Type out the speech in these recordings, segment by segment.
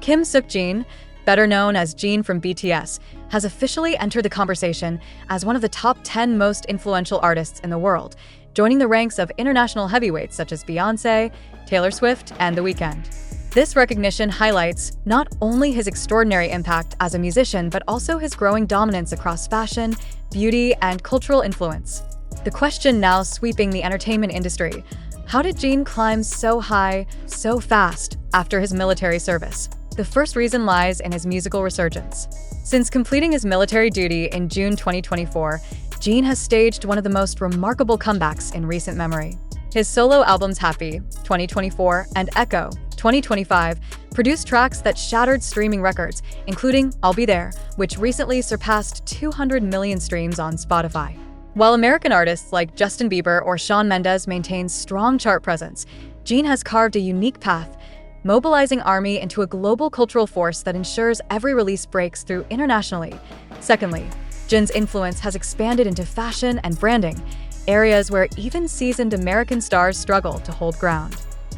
Kim Seokjin, better known as Jin from BTS, has officially entered the conversation as one of the top 10 most influential artists in the world, joining the ranks of international heavyweights such as Beyoncé, Taylor Swift, and The Weeknd. This recognition highlights not only his extraordinary impact as a musician, but also his growing dominance across fashion, beauty, and cultural influence. The question now sweeping the entertainment industry: how did Jin climb so high, so fast after his military service? The first reason lies in his musical resurgence. Since completing his military duty in June 2024, Jin has staged one of the most remarkable comebacks in recent memory. His solo albums Happy, 2024, and Echo, 2025, produced tracks that shattered streaming records, including I'll Be There, which recently surpassed 200 million streams on Spotify. While American artists like Justin Bieber or Shawn Mendes maintain strong chart presence, Jin has carved a unique path, mobilizing ARMY into a global cultural force that ensures every release breaks through internationally. Secondly, Jin's influence has expanded into fashion and branding, areas where even seasoned American stars struggle to hold ground.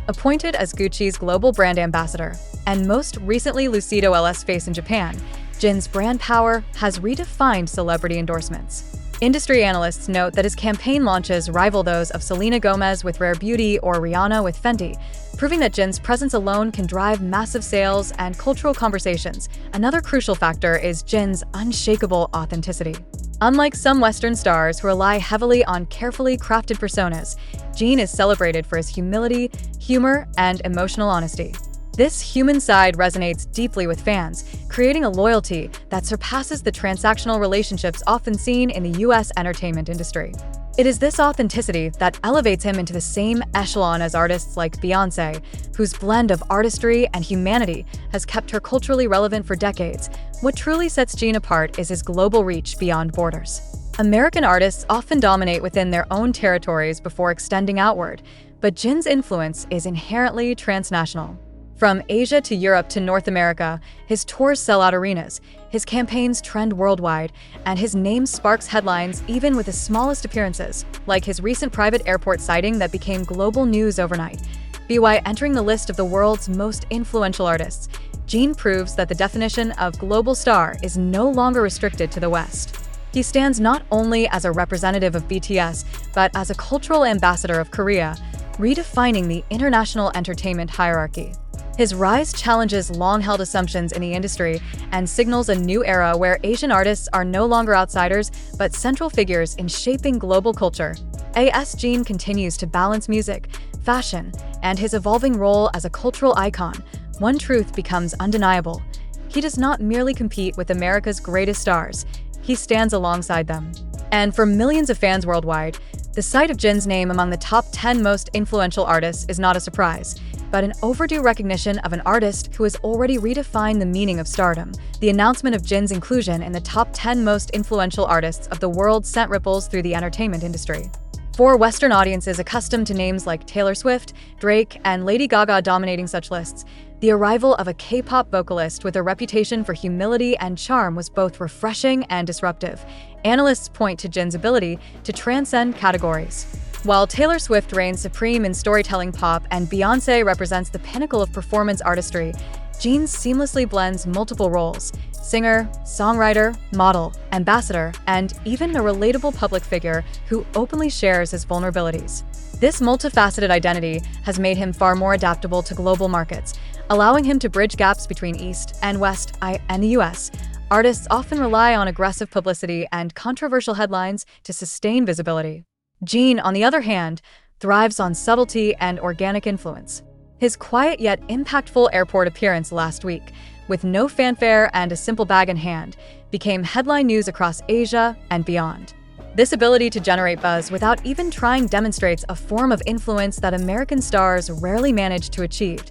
Appointed as Gucci's global brand ambassador, and most recently Lucido LS face in Japan, Jin's brand power has redefined celebrity endorsements. Industry analysts note that his campaign launches rival those of Selena Gomez with Rare Beauty or Rihanna with Fenty, proving that Jin's presence alone can drive massive sales and cultural conversations. Another crucial factor is Jin's unshakable authenticity. Unlike some Western stars who rely heavily on carefully crafted personas, Jin is celebrated for his humility, humor, and emotional honesty. This human side resonates deeply with fans, creating a loyalty that surpasses the transactional relationships often seen in the US entertainment industry. It is this authenticity that elevates him into the same echelon as artists like Beyoncé, whose blend of artistry and humanity has kept her culturally relevant for decades. What truly sets Jin apart is his global reach beyond borders. American artists often dominate within their own territories before extending outward, but Jin's influence is inherently transnational. From Asia to Europe to North America, his tours sell out arenas, his campaigns trend worldwide, and his name sparks headlines even with the smallest appearances, like his recent private airport sighting that became global news overnight. By entering the list of the world's most influential artists, Jin proves that the definition of global star is no longer restricted to the West. He stands not only as a representative of BTS, but as a cultural ambassador of Korea, redefining the international entertainment hierarchy. His rise challenges long-held assumptions in the industry and signals a new era where Asian artists are no longer outsiders, but central figures in shaping global culture. As Jin continues to balance music, fashion, and his evolving role as a cultural icon, one truth becomes undeniable. He does not merely compete with America's greatest stars, he stands alongside them. And for millions of fans worldwide, the sight of Jin's name among the top 10 most influential artists is not a surprise, but an overdue recognition of an artist who has already redefined the meaning of stardom. The announcement of Jin's inclusion in the top 10 most influential artists of the world sent ripples through the entertainment industry. For Western audiences accustomed to names like Taylor Swift, Drake, and Lady Gaga dominating such lists, the arrival of a K-pop vocalist with a reputation for humility and charm was both refreshing and disruptive. Analysts point to Jin's ability to transcend categories. While Taylor Swift reigns supreme in storytelling pop and Beyoncé represents the pinnacle of performance artistry, Jin seamlessly blends multiple roles: singer, songwriter, model, ambassador, and even a relatable public figure who openly shares his vulnerabilities. This multifaceted identity has made him far more adaptable to global markets, allowing him to bridge gaps between East and West and the US. Artists often rely on aggressive publicity and controversial headlines to sustain visibility. Jin, on the other hand, thrives on subtlety and organic influence. His quiet yet impactful airport appearance last week, with no fanfare and a simple bag in hand, became headline news across Asia and beyond. This ability to generate buzz without even trying demonstrates a form of influence that American stars rarely manage to achieve.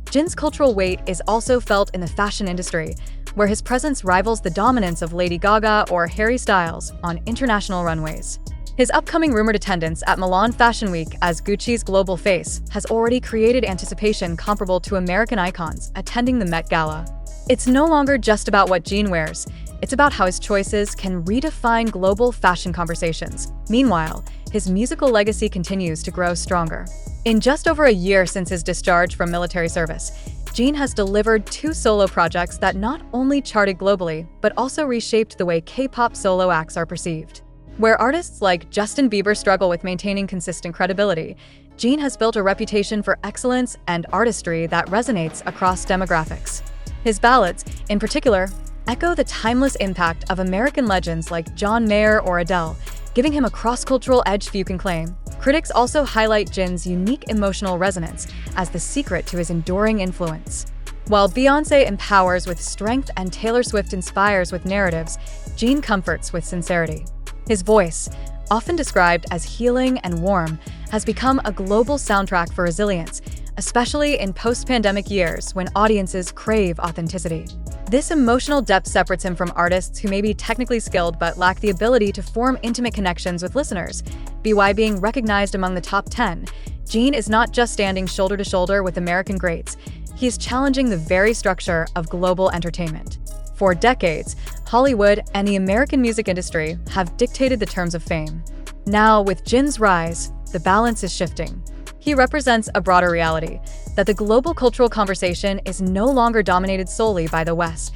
Jin's cultural weight is also felt in the fashion industry, where his presence rivals the dominance of Lady Gaga or Harry Styles on international runways. His upcoming rumored attendance at Milan Fashion Week as Gucci's global face has already created anticipation comparable to American icons attending the Met Gala. It's no longer just about what Jin wears, it's about how his choices can redefine global fashion conversations. Meanwhile, his musical legacy continues to grow stronger. In just over a year since his discharge from military service, Jin has delivered 2 solo projects that not only charted globally, but also reshaped the way K-pop solo acts are perceived. Where artists like Justin Bieber struggle with maintaining consistent credibility, Jin has built a reputation for excellence and artistry that resonates across demographics. His ballads, in particular, echo the timeless impact of American legends like John Mayer or Adele, giving him a cross-cultural edge few can claim. Critics also highlight Jin's unique emotional resonance as the secret to his enduring influence. While Beyoncé empowers with strength and Taylor Swift inspires with narratives, Jin comforts with sincerity. His voice, often described as healing and warm, has become a global soundtrack for resilience, especially in post-pandemic years when audiences crave authenticity. This emotional depth separates him from artists who may be technically skilled but lack the ability to form intimate connections with listeners. By being recognized among the top 10, Jin is not just standing shoulder to shoulder with American greats, he is challenging the very structure of global entertainment. For decades, Hollywood and the American music industry have dictated the terms of fame. Now, with Jin's rise, the balance is shifting. He represents a broader reality, that the global cultural conversation is no longer dominated solely by the West.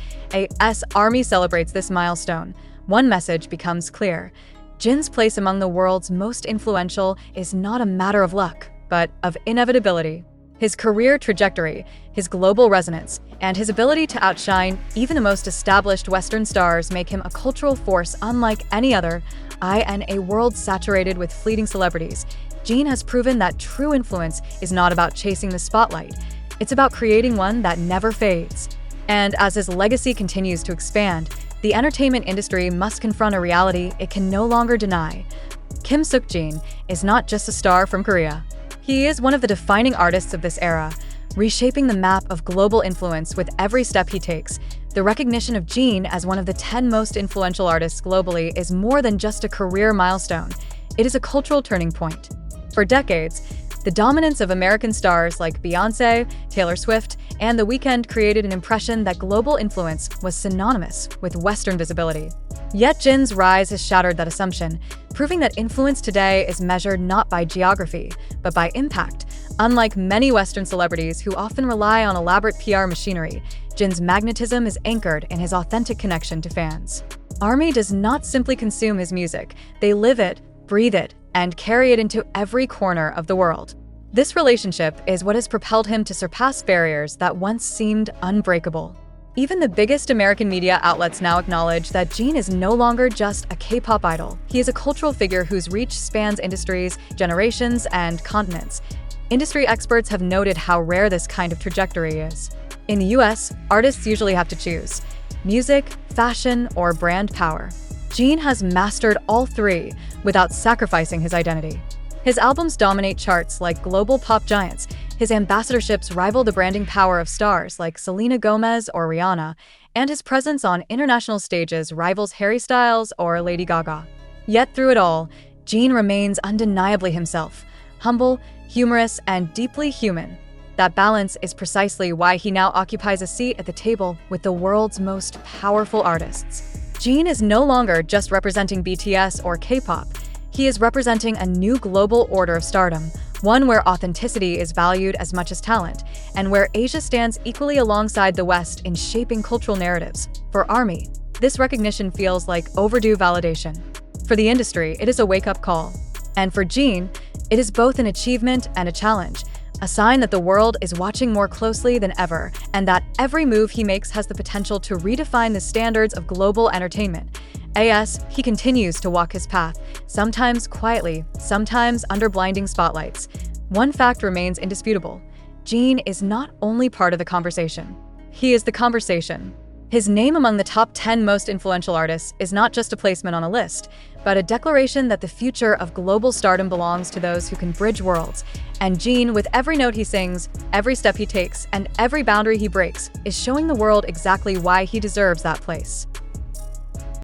As ARMY celebrates this milestone, one message becomes clear. Jin's place among the world's most influential is not a matter of luck, but of inevitability. His career trajectory, his global resonance, and his ability to outshine even the most established Western stars make him a cultural force unlike any other. In a world saturated with fleeting celebrities, Jin has proven that true influence is not about chasing the spotlight. It's about creating one that never fades. And as his legacy continues to expand, the entertainment industry must confront a reality it can no longer deny. Kim Seokjin is not just a star from Korea. He is one of the defining artists of this era, reshaping the map of global influence with every step he takes. The recognition of Jin as one of the 10 most influential artists globally is more than just a career milestone. It is a cultural turning point. For decades, the dominance of American stars like Beyoncé, Taylor Swift, and The Weeknd created an impression that global influence was synonymous with Western visibility. Yet Jin's rise has shattered that assumption, proving that influence today is measured not by geography, but by impact. Unlike many Western celebrities who often rely on elaborate PR machinery, Jin's magnetism is anchored in his authentic connection to fans. ARMY does not simply consume his music, they live it, breathe it, and carry it into every corner of the world. This relationship is what has propelled him to surpass barriers that once seemed unbreakable. Even the biggest American media outlets now acknowledge that Jin is no longer just a K-pop idol. He is a cultural figure whose reach spans industries, generations, and continents. Industry experts have noted how rare this kind of trajectory is. In the US, artists usually have to choose music, fashion, or brand power. Jin has mastered all three without sacrificing his identity. His albums dominate charts like global pop giants. His ambassadorships rival the branding power of stars like Selena Gomez or Rihanna, and his presence on international stages rivals Harry Styles or Lady Gaga. Yet through it all, Jin remains undeniably himself, humble, humorous, and deeply human. That balance is precisely why he now occupies a seat at the table with the world's most powerful artists. Jin is no longer just representing BTS or K-pop. He is representing a new global order of stardom, one where authenticity is valued as much as talent, and where Asia stands equally alongside the West in shaping cultural narratives. For ARMY, this recognition feels like overdue validation. For the industry, it is a wake-up call. And for Jin, it is both an achievement and a challenge, a sign that the world is watching more closely than ever, and that every move he makes has the potential to redefine the standards of global entertainment. He continues to walk his path, sometimes quietly, sometimes under blinding spotlights. One fact remains indisputable. Jin is not only part of the conversation. He is the conversation. His name among the top 10 most influential artists is not just a placement on a list, but a declaration that the future of global stardom belongs to those who can bridge worlds. And Jin, with every note he sings, every step he takes, and every boundary he breaks, is showing the world exactly why he deserves that place.